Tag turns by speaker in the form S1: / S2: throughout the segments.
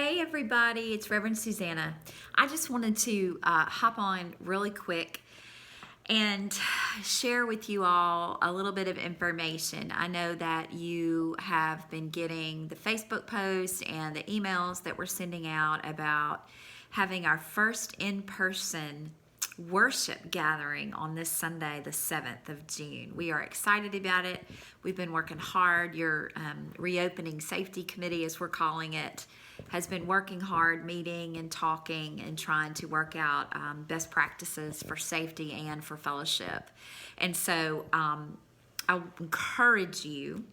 S1: Hey everybody, it's Reverend Susanna. I just wanted to hop on really quick and share with you all a little bit of information. I know that you have been getting the Facebook posts and the emails that we're sending out about having our first in-person worship gathering on this Sunday, the 7th of June. We are excited about it. We've been working hard. Your reopening safety committee, as we're calling it, has been working hard, meeting and talking and trying to work out best practices for safety and for fellowship. And so I encourage you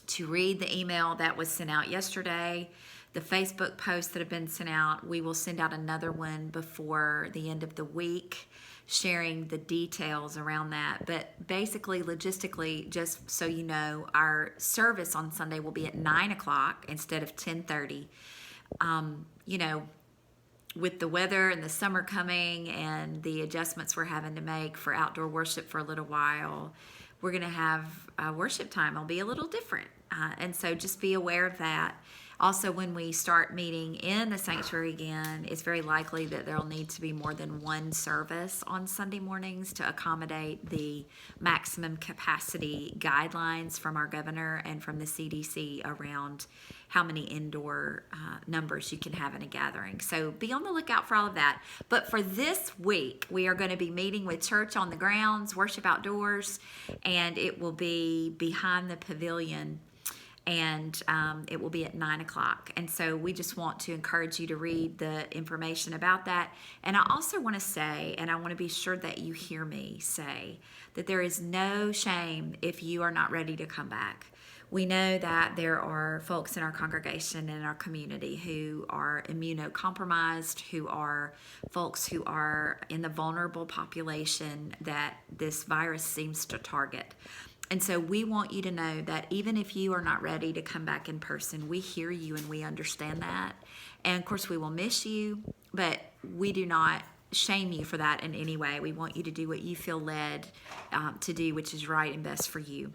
S1: to read the email that was sent out yesterday, the Facebook posts that have been sent out. We will send out another one before the end of the week, sharing the details around that. But basically, logistically, just so you know, our service on Sunday will be at 9 o'clock instead of 10:30. You know, with the weather and the summer coming and the adjustments we're having to make for outdoor worship for a little while, we're going to have worship time. It'll be a little different. And so just be aware of that. Also, when we start meeting in the sanctuary again, it's very likely that there'll need to be more than one service on Sunday mornings to accommodate the maximum capacity guidelines from our governor and from the CDC around how many indoor numbers you can have in a gathering. So be on the lookout for all of that. But for this week, we are going to be meeting with church on the grounds, worship outdoors, and it will be behind the pavilion. And it will be at 9 o'clock. And so we just want to encourage you to read the information about that. And I also want to say, and I want to be sure that you hear me say, that there is no shame if you are not ready to come back. We know that there are folks in our congregation and in our community who are immunocompromised, who are folks who are in the vulnerable population that this virus seems to target. And so we want you to know that even if you are not ready to come back in person, we hear you and we understand that. And of course, we will miss you, but we do not shame you for that in any way. We want you to do what you feel led to do, which is right and best for you.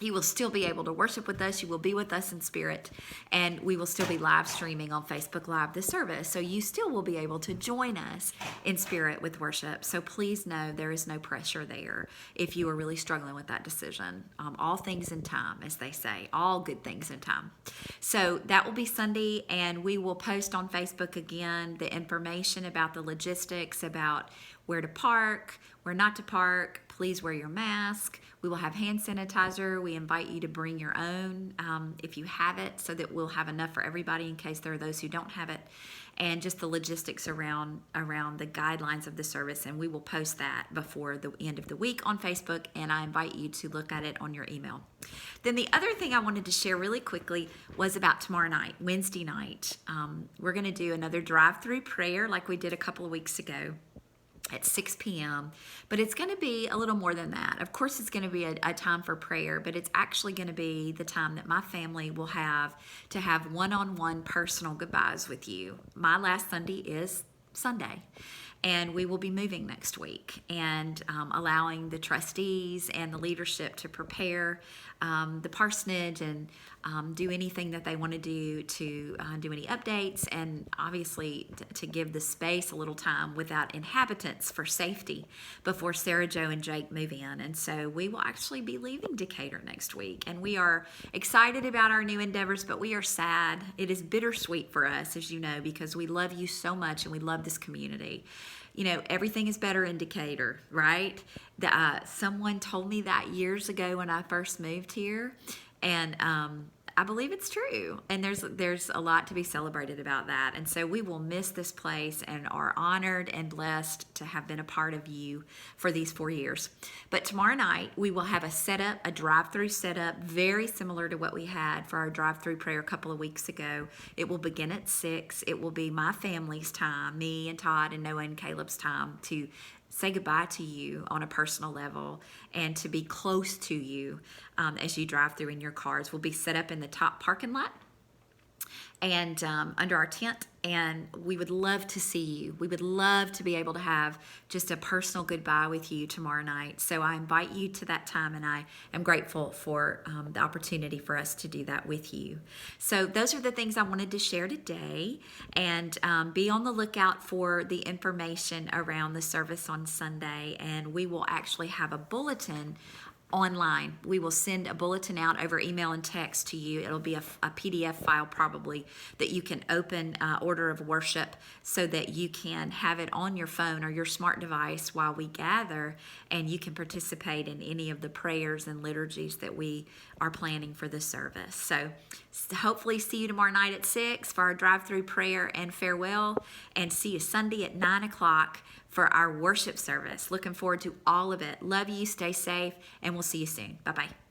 S1: You will still be able to worship with us. You will be with us in spirit, and we will still be live streaming on Facebook Live the service. So you still will be able to join us in spirit with worship. So please know there is no pressure there if you are really struggling with that decision. All things in time, as they say, all good things in time. So that will be Sunday, and we will post on Facebook again the information about the logistics, about where to park, where not to park. Please wear your mask. We will have hand sanitizer. We invite you to bring your own if you have it, so that we'll have enough for everybody in case there are those who don't have it. And just the logistics around the guidelines of the service. And we will post that before the end of the week on Facebook, and I invite you to look at it on your email. Then the other thing I wanted to share really quickly was about tomorrow night, Wednesday night. We're going to do another DriveThru Prayer like we did a couple of weeks ago at 6 p.m. But it's going to be a little more than that. Of course, it's going to be a time for prayer, but it's actually going to be the time that my family will have to have one-on-one personal goodbyes with you. My last Sunday is Sunday, and we will be moving next week and allowing the trustees and the leadership to prepare the parsonage and do anything that they want to do any updates, and obviously to give the space a little time without inhabitants for safety before Sarah, Joe, and Jake move in. And so we will actually be leaving Decatur next week, and we are excited about our new endeavors, but we are sad. It is bittersweet for us, as you know, because we love you so much and we love this community. You know, everything is better in Decatur, right? Someone told me that years ago when I first moved here, and I believe it's true. And there's a lot to be celebrated about that. And so we will miss this place and are honored and blessed to have been a part of you for these 4 years. But tomorrow night, we will have a drive-through setup, very similar to what we had for our drive-through prayer a couple of weeks ago. It will begin at 6. It will be my family's time, me and Todd and Noah and Caleb's time to say goodbye to you on a personal level and to be close to you as you drive through in your cars. We'll be set up in the top parking lot. and under our tent, and we would love to see you. We would love to be able to have just a personal goodbye with you tomorrow night. So I invite you to that time, and I am grateful for the opportunity for us to do that with you. So those are the things I wanted to share today, and be on the lookout for the information around the service on Sunday, and we will actually have a bulletin online. We will send a bulletin out over email and text to you. It'll be a PDF file probably that you can open order of worship so that you can have it on your phone or your smart device while we gather, and you can participate in any of the prayers and liturgies that we are planning for the service. So hopefully see you tomorrow night at 6 for our drive-through prayer and farewell, and see you Sunday at 9 o'clock for our worship service. Looking forward to all of it. Love you, stay safe, and we'll see you soon. Bye-bye.